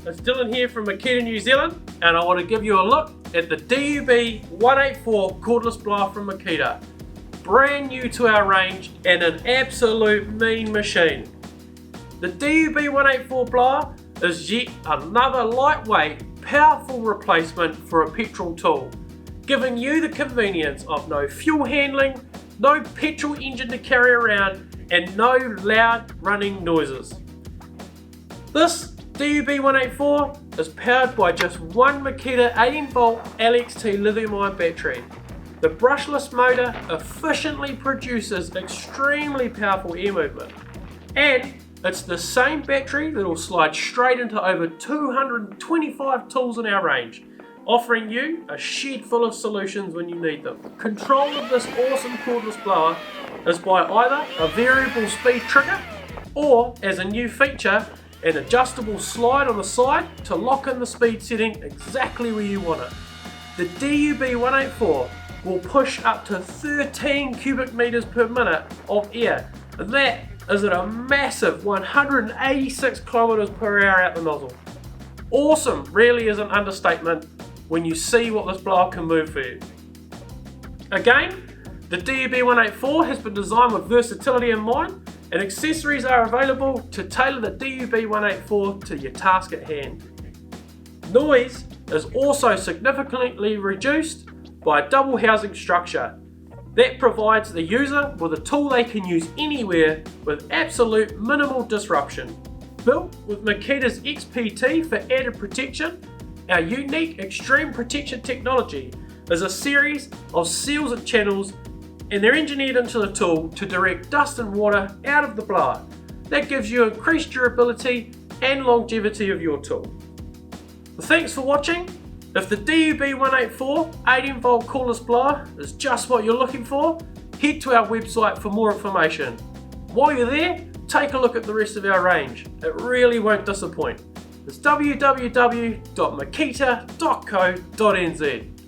it's Dylan here from Makita, New Zealand, and I want to give you a look at the DUB184 Cordless Blower from Makita. Brand new to our range and an absolute mean machine. The DUB184 blower is yet another lightweight, powerful replacement for a petrol tool, giving you the convenience of no fuel handling, no petrol engine to carry around, and no loud running noises. This DUB184 is powered by just one Makita 18V LXT Lithium-Ion battery. The brushless motor efficiently produces extremely powerful air movement, and it's the same battery that will slide straight into over 225 tools in our range, offering you a shed full of solutions when you need them. Control of this awesome cordless blower is by either a variable speed trigger or, as a new feature, an adjustable slide on the side to lock in the speed setting exactly where you want it. The DUB184 will push up to 13 cubic meters per minute of air, and that is at a massive 186 kilometers per hour out the nozzle. Awesome really is an understatement when you see what this blower can move for you. Again, the DUB184 has been designed with versatility in mind, and accessories are available to tailor the DUB184 to your task at hand. Noise is also significantly reduced by a double housing structure that provides the user with a tool they can use anywhere with absolute minimal disruption. Built with Makita's XPT for added protection, our unique extreme protection technology is a series of seals and channels, and they're engineered into the tool to direct dust and water out of the blower. That gives you increased durability and longevity of your tool. Well, thanks for watching. If the DUB184 18V cordless blower is just what you're looking for, head to our website for more information. While you're there, take a look at the rest of our range. It really won't disappoint. It's www.makita.co.nz.